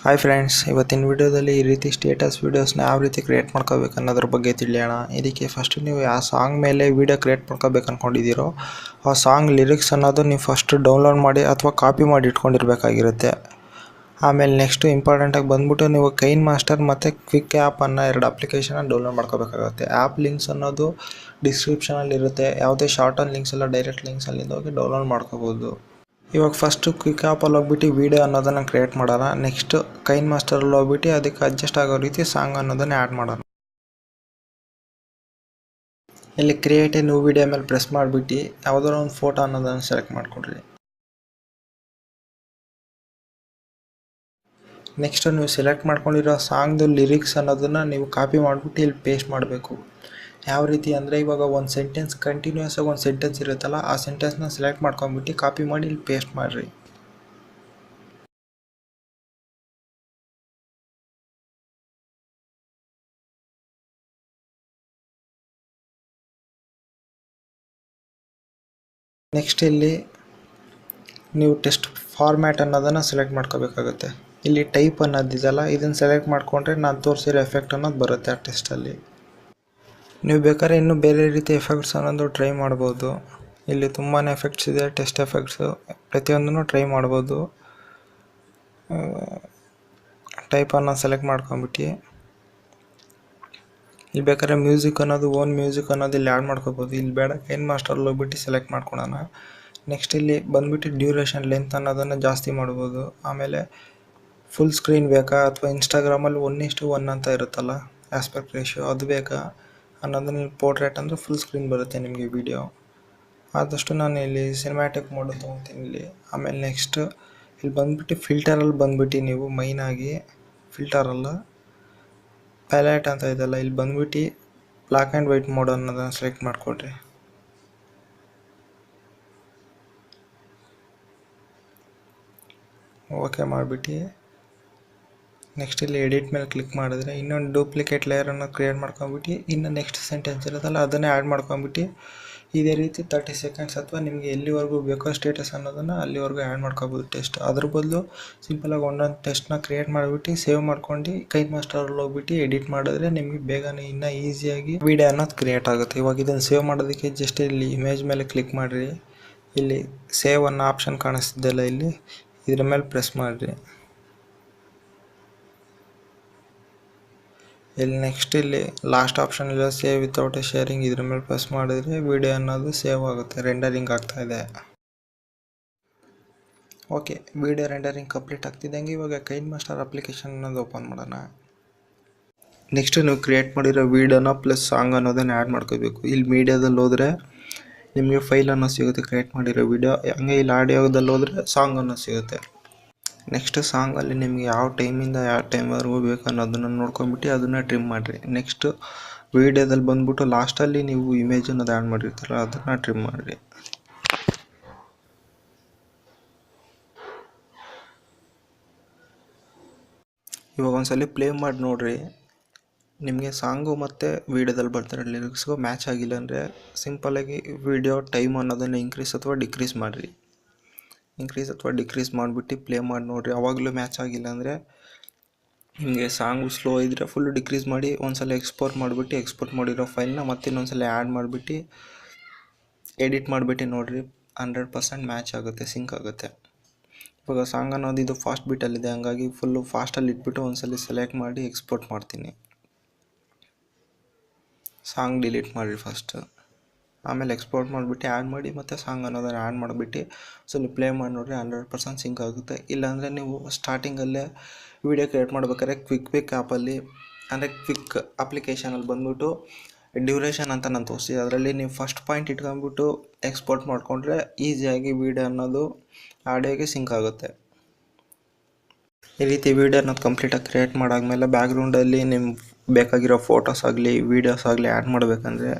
Hi friends, ಇವತ್ತಿನ ವಿಡಿಯೋದಲ್ಲಿ ಈ ರೀತಿ ಸ್ಟೇಟಸ್ ವೀಡಿಯೋಸ್ನ ಯಾವ ರೀತಿ ಕ್ರಿಯೇಟ್ ಮಾಡ್ಕೋಬೇಕು ಅನ್ನೋದ್ರ ಬಗ್ಗೆ ತಿಳಿಯೋಣ. ಇದಕ್ಕೆ ಫಸ್ಟ್ ನೀವು ಯಾವ ಸಾಂಗ್ ಮೇಲೆ ವೀಡಿಯೋ ಕ್ರಿಯೇಟ್ ಮಾಡ್ಕೋಬೇಕು ಅಂದ್ಕೊಂಡಿದ್ದೀರೋ ಆ ಸಾಂಗ್ ಲಿರಿಕ್ಸ್ ಅನ್ನೋದು ನೀವು ಫಸ್ಟ್ ಡೌನ್ಲೋಡ್ ಮಾಡಿ ಅಥವಾ ಕಾಪಿ ಮಾಡಿ ಇಟ್ಕೊಂಡಿರಬೇಕಾಗಿರುತ್ತೆ. ಆಮೇಲೆ ನೆಕ್ಸ್ಟು ಇಂಪಾರ್ಟೆಂಟಾಗಿ ಬಂದ್ಬಿಟ್ಟು ನೀವು ಕೈನ್ ಮಾಸ್ಟರ್ ಮತ್ತು ಕ್ವಿಕ್ ಆ್ಯಪ್ ಅನ್ನೋ ಎರಡು ಅಪ್ಲಿಕೇಶನ್ನ ಡೌನ್ಲೋಡ್ ಮಾಡ್ಕೋಬೇಕಾಗುತ್ತೆ. ಆ್ಯಪ್ ಲಿಂಕ್ಸ್ ಅನ್ನೋದು ಡಿಸ್ಕ್ರಿಪ್ಷನಲ್ಲಿ ಇರುತ್ತೆ. ಯಾವುದೇ ಶಾರ್ಟ್ ಆನ್ ಲಿಂಕ್ಸ್ ಎಲ್ಲ ಡೈರೆಕ್ಟ್ ಲಿಂಕ್ಸಲ್ಲಿಂದ ಹೋಗಿ ಡೌನ್ಲೋಡ್ ಮಾಡ್ಕೋಬೋದು. ಇವಾಗ ಫಸ್ಟು ಕ್ವಿಕ್ ಆ್ಯಪಲ್ಲಿ ಹೋಗ್ಬಿಟ್ಟು ವೀಡಿಯೋ ಅನ್ನೋದನ್ನು ಕ್ರಿಯೇಟ್ ಮಾಡೋಣ. ನೆಕ್ಸ್ಟ್ ಕೈನ್ ಮಾಸ್ಟರಲ್ಲಿ ಹೋಗ್ಬಿಟ್ಟು ಅದಕ್ಕೆ ಅಡ್ಜಸ್ಟ್ ಆಗೋ ರೀತಿ ಸಾಂಗ್ ಅನ್ನೋದನ್ನು ಆ್ಯಡ್ ಮಾಡೋಣ. ಇಲ್ಲಿ ಕ್ರಿಯೇಟ್ ಎ ನ್ಯೂ ವೀಡಿಯೋ ಮೇಲೆ ಪ್ರೆಸ್ ಮಾಡಿಬಿಟ್ಟು ಯಾವುದಾದ್ರು ಒಂದು ಫೋಟೋ ಅನ್ನೋದನ್ನು ಸೆಲೆಕ್ಟ್ ಮಾಡಿಕೊಡ್ರಿ. ನೆಕ್ಸ್ಟ್ ನೀವು ಸೆಲೆಕ್ಟ್ ಮಾಡ್ಕೊಂಡಿರೋ ಸಾಂಗ್ದು ಲಿರಿಕ್ಸ್ ಅನ್ನೋದನ್ನು ನೀವು ಕಾಪಿ ಮಾಡಿಬಿಟ್ಟು ಇಲ್ಲಿ ಪೇಸ್ಟ್ ಮಾಡಬೇಕು. ಯಾವ ರೀತಿ ಅಂದರೆ ಇವಾಗ ಒಂದು ಸೆಂಟೆನ್ಸ್ ಕಂಟಿನ್ಯೂಸ್ ಆಗಿ ಒಂದು ಸೆಂಟೆನ್ಸ್ ಇರುತ್ತಲ್ಲ, ಆ ಸೆಂಟೆನ್ಸ್ನ ಸೆಲೆಕ್ಟ್ ಮಾಡ್ಕೊಂಬಿಟ್ಟು ಕಾಪಿ ಮಾಡಿ ಇಲ್ಲಿ ಪೇಸ್ಟ್ ಮಾಡಿರಿ. ನೆಕ್ಸ್ಟ್ ಇಲ್ಲಿ ನೀವು ಟೆಸ್ಟ್ ಫಾರ್ಮ್ಯಾಟ್ ಅನ್ನೋದನ್ನು ಸೆಲೆಕ್ಟ್ ಮಾಡ್ಕೋಬೇಕಾಗುತ್ತೆ. ಇಲ್ಲಿ ಟೈಪ್ ಅನ್ನೋದಿದೆಯಲ್ಲ, ಇದನ್ನು ಸೆಲೆಕ್ಟ್ ಮಾಡಿಕೊಂಡ್ರೆ ನಾನು ತೋರಿಸಿರೋ ಎಫೆಕ್ಟ್ ಅನ್ನೋದು ಬರುತ್ತೆ ಆ ಟೆಸ್ಟಲ್ಲಿ. ನೀವು ಬೇಕಾದ್ರೆ ಇನ್ನೂ ಬೇರೆ ರೀತಿ ಎಫೆಕ್ಟ್ಸ್ ಅನ್ನೋದು ಟ್ರೈ ಮಾಡ್ಬೋದು. ಇಲ್ಲಿ ತುಂಬಾ ಎಫೆಕ್ಟ್ಸ್ ಇದೆ, ಟೆಸ್ಟ್ ಎಫೆಕ್ಟ್ಸು, ಪ್ರತಿಯೊಂದನ್ನು ಟ್ರೈ ಮಾಡ್ಬೋದು. ಟೈಪ್ ಅನ್ನೋದು ಸೆಲೆಕ್ಟ್ ಮಾಡ್ಕೊಂಬಿಟ್ಟು ಇಲ್ಲಿ ಬೇಕಾದ್ರೆ ಮ್ಯೂಸಿಕ್ ಅನ್ನೋದು ಓನ್ ಮ್ಯೂಸಿಕ್ ಅನ್ನೋದು ಇಲ್ಲಿ ಆ್ಯಡ್ ಮಾಡ್ಕೋಬೋದು. ಇಲ್ಲಿ ಬೇಡ, ಕೈನ್ ಮಾಸ್ಟರಲ್ಲಿ ಹೋಗ್ಬಿಟ್ಟು ಸೆಲೆಕ್ಟ್ ಮಾಡ್ಕೊಳೋಣ. ನೆಕ್ಸ್ಟ್ ಇಲ್ಲಿ ಬಂದುಬಿಟ್ಟು ಡ್ಯೂರೇಷನ್ ಲೆಂತ್ ಅನ್ನೋದನ್ನು ಜಾಸ್ತಿ ಮಾಡ್ಬೋದು. ಆಮೇಲೆ ಫುಲ್ ಸ್ಕ್ರೀನ್ ಬೇಕಾ ಅಥವಾ ಇನ್ಸ್ಟಾಗ್ರಾಮಲ್ಲಿ 1:1 ಅಂತ ಇರುತ್ತಲ್ಲ ಆಸ್ಪೆಕ್ಟ್ ರೇಷಿಯೋ, ಅದು ಬೇಕಾ ಅನ್ನೋದನ್ನ ಪೋರ್ಟ್ರೇಟ್ ಅಂದರೆ ಫುಲ್ ಸ್ಕ್ರೀನ್ ಬರುತ್ತೆ ನಿಮಗೆ ವಿಡಿಯೋ. ಆದಷ್ಟು ನಾನು ಇಲ್ಲಿ ಸಿನಿಮ್ಯಾಟಿಕ್ ಮೋಡ್ ತೊಗೊತೀನಿ ಇಲ್ಲಿ. ಆಮೇಲೆ ನೆಕ್ಸ್ಟ್ ಇಲ್ಲಿ ಬಂದುಬಿಟ್ಟು ಫಿಲ್ಟರಲ್ಲಿ ಬಂದುಬಿಟ್ಟು ನೀವು ಮೈನಾಗಿ ಫಿಲ್ಟರಲ್ಲ ಪ್ಯಾಲೆಟ್ ಅಂತ ಇದೆಯಲ್ಲ, ಇಲ್ಲಿ ಬಂದುಬಿಟ್ಟು ಬ್ಲ್ಯಾಕ್ ಆ್ಯಂಡ್ ವೈಟ್ ಮೋಡ್ ಅನ್ನೋದನ್ನು ಸೆಲೆಕ್ಟ್ ಮಾಡಿಕೊಡ್ರಿ. ಓಕೆ ಮಾಡಿಬಿಟ್ಟು ನೆಕ್ಸ್ಟ್ ಇಲ್ಲಿ ಎಡಿಟ್ ಮೇಲೆ ಕ್ಲಿಕ್ ಮಾಡಿದ್ರೆ ಇನ್ನೊಂದು ಡೂಪ್ಲಿಕೇಟ್ ಲೇಯರನ್ನು ಕ್ರಿಯೇಟ್ ಮಾಡ್ಕೊಂಬಿಟ್ಟು ಇನ್ನು ನೆಕ್ಸ್ಟ್ ಸೆಂಟೆನ್ಸ್ ಇರುತ್ತಲ್ಲ ಅದನ್ನೇ ಆ್ಯಡ್ ಮಾಡ್ಕೊಂಬಿಟ್ಟು ಇದೇ ರೀತಿ 30 ಸೆಕೆಂಡ್ಸ್ ಅಥವಾ ನಿಮಗೆ ಎಲ್ಲಿವರೆಗೂ ಬೇಕೋ ಸ್ಟೇಟಸ್ ಅನ್ನೋದನ್ನು ಅಲ್ಲಿವರೆಗೂ ಆ್ಯಡ್ ಮಾಡ್ಕೋಬೋದು ಟೆಸ್ಟ್. ಅದ್ರ ಬದಲು ಸಿಂಪಲಾಗಿ ಒಂದೊಂದು ಟೆಸ್ಟ್ನ ಕ್ರಿಯೇಟ್ ಮಾಡಿಬಿಟ್ಟು ಸೇವ್ ಮಾಡ್ಕೊಂಡು ಕೈನ್ ಮಾಸ್ಟರಲ್ಲಿ ಹೋಗ್ಬಿಟ್ಟು ಎಡಿಟ್ ಮಾಡಿದ್ರೆ ನಿಮಗೆ ಬೇಗನೆ ಇನ್ನೂ ಈಸಿಯಾಗಿ ವೀಡಿಯೋ ಅನ್ನೋದು ಕ್ರಿಯೇಟ್ ಆಗುತ್ತೆ. ಇವಾಗ ಇದನ್ನು ಸೇವ್ ಮಾಡೋದಕ್ಕೆ ಜಸ್ಟ್ ಇಲ್ಲಿ ಇಮೇಜ್ ಮೇಲೆ ಕ್ಲಿಕ್ ಮಾಡಿರಿ. ಇಲ್ಲಿ ಸೇವ್ ಅನ್ನೋ ಆಪ್ಷನ್ ಕಾಣಿಸ್ತಿದ್ದೆಲ್ಲ, ಇಲ್ಲಿ ಇದ್ರ ಮೇಲೆ ಪ್ರೆಸ್ ಮಾಡಿರಿ. ಇಲ್ಲಿ ನೆಕ್ಸ್ಟ್ ಇಲ್ಲಿ ಲಾಸ್ಟ್ ಆಪ್ಷನ್ ಇಲ್ಲ, ಸೇವ್ ವಿತೌಟ್ ಎ ಶೇರಿಂಗ್, ಇದ್ರ ಮೇಲೆ ಪ್ರೆಸ್ ಮಾಡಿದ್ರೆ ವಿಡಿಯೋ ಅನ್ನೋದು ಸೇವ್ ಆಗುತ್ತೆ. ರೆಂಡರಿಂಗ್ ಆಗ್ತಾಯಿದೆ. ಓಕೆ, ವಿಡಿಯೋ ರೆಂಡರಿಂಗ್ ಕಂಪ್ಲೀಟ್ ಆಗ್ತಿದ್ದಂಗೆ ಇವಾಗ ಕೈನ್ ಮಾಸ್ಟರ್ ಅಪ್ಲಿಕೇಶನ್ ಅನ್ನೋದು ಓಪನ್ ಮಾಡೋಣ. ನೆಕ್ಸ್ಟ್ ನೀವು ಕ್ರಿಯೇಟ್ ಮಾಡಿರೋ ವೀಡಿಯೋನ ಪ್ಲಸ್ ಸಾಂಗ್ ಅನ್ನೋದನ್ನು ಆ್ಯಡ್ ಮಾಡ್ಕೋಬೇಕು. ಇಲ್ಲಿ ಮೀಡಿಯಾದಲ್ಲಿ ಹೋದರೆ ನಿಮಗೆ ಫೈಲ್ ಅನ್ನೋ ಸಿಗುತ್ತೆ ಕ್ರಿಯೇಟ್ ಮಾಡಿರೋ ವೀಡಿಯೋ, ಹಂಗೆ ಇಲ್ಲಿ ಆಡಿಯೋದಲ್ಲಿ ಹೋದರೆ ಸಾಂಗ್ ಅನ್ನೋ ಸಿಗುತ್ತೆ. ನೆಕ್ಸ್ಟ್ ಸಾಂಗಲ್ಲಿ ನಿಮಗೆ ಯಾವ ಟೈಮಿಂದ ಯಾವ ಟೈಮ್ವರೆಗೂ ಬೇಕು ಅನ್ನೋದನ್ನು ನೋಡ್ಕೊಂಬಿಟ್ಟು ಅದನ್ನು ಟ್ರಿಮ್ ಮಾಡಿರಿ. ನೆಕ್ಸ್ಟ್ ವೀಡಿಯೋದಲ್ಲಿ ಬಂದ್ಬಿಟ್ಟು ಲಾಸ್ಟಲ್ಲಿ ನೀವು ಇಮೇಜ್ ಅನ್ನೋದು ಆ್ಯಡ್ ಮಾಡಿರ್ತೀರ ಅದನ್ನು ಟ್ರಿಮ್ ಮಾಡಿರಿ. ಇವಾಗ ಒಂದ್ಸಲ ಪ್ಲೇ ಮಾಡಿ ನೋಡಿರಿ. ನಿಮಗೆ ಸಾಂಗು ಮತ್ತು ವೀಡಿಯೋದಲ್ಲಿ ಬರ್ತಾರೆ ಲಿರಿಕ್ಸ್ಗೂ ಮ್ಯಾಚ್ ಆಗಿಲ್ಲ ಅಂದರೆ ಸಿಂಪಲಾಗಿ ವೀಡಿಯೋ ಟೈಮ್ ಅನ್ನೋದನ್ನು ಇನ್ಕ್ರೀಸ್ ಅಥವಾ ಡಿಕ್ರೀಸ್ ಮಾಡಿರಿ. ಡಿಕ್ರೀಸ್ ಮಾಡಿಬಿಟ್ಟು ಪ್ಲೇ ಮಾಡಿ ನೋಡಿರಿ. ಆವಾಗಲೂ ಮ್ಯಾಚ್ ಆಗಿಲ್ಲ ಅಂದರೆ ನಿಮಗೆ ಸಾಂಗು ಸ್ಲೋ ಇದ್ದರೆ ಫುಲ್ ಡಿಕ್ರೀಸ್ ಮಾಡಿ ಒಂದ್ಸಲ ಎಕ್ಸ್ಪೋರ್ಟ್ ಮಾಡಿಬಿಟ್ಟು ಎಕ್ಸ್ಪೋರ್ಟ್ ಮಾಡಿರೋ ಫೈಲ್ನ ಮತ್ತೆ ಇನ್ನೊಂದ್ಸಲ ಆ್ಯಡ್ ಮಾಡಿಬಿಟ್ಟು ಎಡಿಟ್ ಮಾಡಿಬಿಟ್ಟು ನೋಡಿರಿ. 100% ಮ್ಯಾಚ್ ಆಗುತ್ತೆ, ಸಿಂಕ್ ಆಗುತ್ತೆ. ಇವಾಗ ಸಾಂಗ್ ಅನ್ನೋದು ಇದು ಫಾಸ್ಟ್ ಬೀಟಲ್ಲಿದೆ, ಹಂಗಾಗಿ ಫುಲ್ಲು ಫಾಸ್ಟಲ್ಲಿ ಇಟ್ಬಿಟ್ಟು ಒಂದ್ಸಲ ಸೆಲೆಕ್ಟ್ ಮಾಡಿ ಎಕ್ಸ್ಪೋರ್ಟ್ ಮಾಡ್ತೀನಿ. ಸಾಂಗ್ ಡಿಲೀಟ್ ಮಾಡಿರಿ ಫಸ್ಟ್, ಆಮೇಲೆ ಎಕ್ಸ್ಪೋರ್ಟ್ ಮಾಡಿಬಿಟ್ಟು ಆ್ಯಡ್ ಮಾಡಿ ಮತ್ತು ಸಾಂಗ್ ಅನ್ನೋದನ್ನು ಆ್ಯಡ್ ಮಾಡಿಬಿಟ್ಟು ನೀವು ಪ್ಲೇ ಮಾಡಿ ನೋಡಿರಿ. 100% ಸಿಂಕ್ ಆಗುತ್ತೆ. ಇಲ್ಲಾಂದರೆ ನೀವು ಸ್ಟಾರ್ಟಿಂಗಲ್ಲೇ ವೀಡಿಯೋ ಕ್ರಿಯೇಟ್ ಮಾಡ್ಬೇಕಾದ್ರೆ ಕ್ವಿಕ್ ಆ್ಯಪಲ್ಲಿ ಅಂದರೆ ಕ್ವಿಕ್ ಅಪ್ಲಿಕೇಶನಲ್ಲಿ ಬಂದ್ಬಿಟ್ಟು ಡ್ಯೂರೇಷನ್ ಅಂತ ನಾನು ತೋರಿಸಿ ಅದರಲ್ಲಿ ನೀವು ಫಸ್ಟ್ ಪಾಯಿಂಟ್ ಇಟ್ಕೊಂಡ್ಬಿಟ್ಟು ಎಕ್ಸ್ಪೋರ್ಟ್ ಮಾಡಿಕೊಂಡ್ರೆ ಈಸಿಯಾಗಿ ವೀಡಿಯೋ ಅನ್ನೋದು ಆಡಿಯೋಗೆ ಸಿಂಕ್ ಆಗುತ್ತೆ. ಈ ರೀತಿ ವೀಡಿಯೋ ಅನ್ನೋದು ಕಂಪ್ಲೀಟಾಗಿ ಕ್ರಿಯೇಟ್ ಮಾಡಾದ್ಮೇಲೆ ಬ್ಯಾಕ್ಗ್ರೌಂಡಲ್ಲಿ ನಿಮ್ಗೆ ಬೇಕಾಗಿರೋ ಫೋಟೋಸ್ ಆಗಲಿ ವೀಡಿಯೋಸ್ ಆಗಲಿ ಆ್ಯಡ್ ಮಾಡಬೇಕಂದ್ರೆ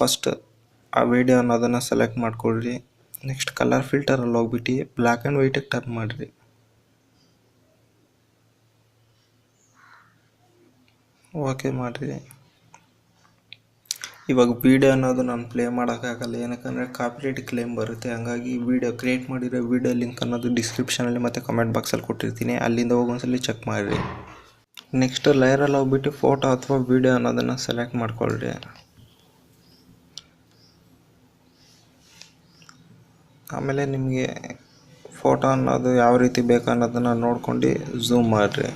ಫಸ್ಟ್ ಆ ವೀಡಿಯೋ ಅನ್ನೋದನ್ನು ಸೆಲೆಕ್ಟ್ ಮಾಡ್ಕೊಳ್ರಿ. ನೆಕ್ಸ್ಟ್ ಕಲರ್ ಫಿಲ್ಟರಲ್ಲಿ ಹೋಗ್ಬಿಟ್ಟು ಬ್ಲ್ಯಾಕ್ ಆ್ಯಂಡ್ ವೈಟಿಗೆ ಟರ್ನ್ ಮಾಡಿರಿ. ಓಕೆ ಮಾಡಿರಿ. ಇವಾಗ ವೀಡಿಯೋ ಅನ್ನೋದು ನಾನು ಪ್ಲೇ ಮಾಡೋಕ್ಕಾಗಲ್ಲ, ಏನಕ್ಕಂದರೆ ಕಾಪಿರೈಟ್ ಕ್ಲೇಮ್ ಬರುತ್ತೆ. ಹಂಗಾಗಿ ವೀಡಿಯೋ ಕ್ರಿಯೇಟ್ ಮಾಡಿರೋ ವೀಡಿಯೋ ಲಿಂಕ್ ಅನ್ನೋದು ಡಿಸ್ಕ್ರಿಪ್ಷನಲ್ಲಿ ಮತ್ತು ಕಮೆಂಟ್ ಬಾಕ್ಸಲ್ಲಿ ಕೊಟ್ಟಿರ್ತೀನಿ, ಅಲ್ಲಿಂದ ಹೋಗಿ ಒಂದ್ಸಲಿ ಚೆಕ್ ಮಾಡಿರಿ. ನೆಕ್ಸ್ಟ್ ಲೇಯರಲ್ಲಿ ಹೋಗ್ಬಿಟ್ಟು ಫೋಟೋ ಅಥವಾ ವೀಡಿಯೋ ಅನ್ನೋದನ್ನು ಸೆಲೆಕ್ಟ್ ಮಾಡ್ಕೊಳ್ರಿ. ಆಮೇಲೆ ನಿಮಗೆ ಫೋಟೋ ಅನ್ನೋದು ಯಾವ ರೀತಿ ಬೇಕು ಅನ್ನೋದನ್ನು ನೋಡ್ಕೊಂಡು ಝೂಮ್ ಮಾಡಿರಿ.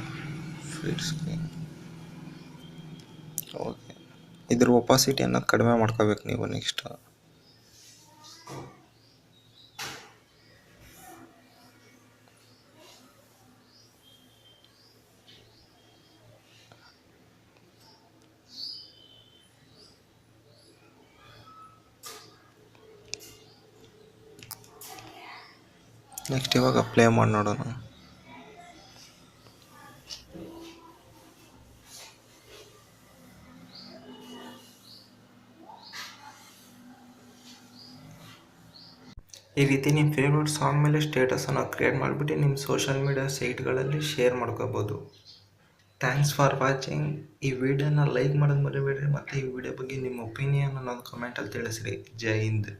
ಓಕೆ, ಇದ್ರ ಒಪಾಸಿಟಿ ಅನ್ನೋದು ಕಡಿಮೆ ಮಾಡ್ಕೋಬೇಕು ನೀವು. ನೆಕ್ಸ್ಟ್ ಇವಾಗ ಪ್ಲೇ ಮಾಡಿ ನೋಡೋಣ. ಈ ರೀತಿ ನಿಮ್ಮ ಫೇವ್ರೆಟ್ ಸಾಂಗ್ ಮೇಲೆ ಸ್ಟೇಟಸನ್ನು ಕ್ರಿಯೇಟ್ ಮಾಡಿಬಿಟ್ಟು ನಿಮ್ಮ ಸೋಷಿಯಲ್ ಮೀಡಿಯಾ ಸೈಟ್ಗಳಲ್ಲಿ ಶೇರ್ ಮಾಡ್ಕೋಬೋದು. Thanks for watching. ಈ ವಿಡಿಯೋನ ಲೈಕ್ ಮಾಡೋದು ಮರಿಬೇಡ್ರಿ, ಮತ್ತು ಈ ವಿಡಿಯೋ ಬಗ್ಗೆ ನಿಮ್ಮ ಒಪಿನಿಯನ್ ಅನ್ನೋದು ಕಮೆಂಟಲ್ಲಿ ತಿಳಿಸ್ರಿ. ಜೈ ಹಿಂದ್.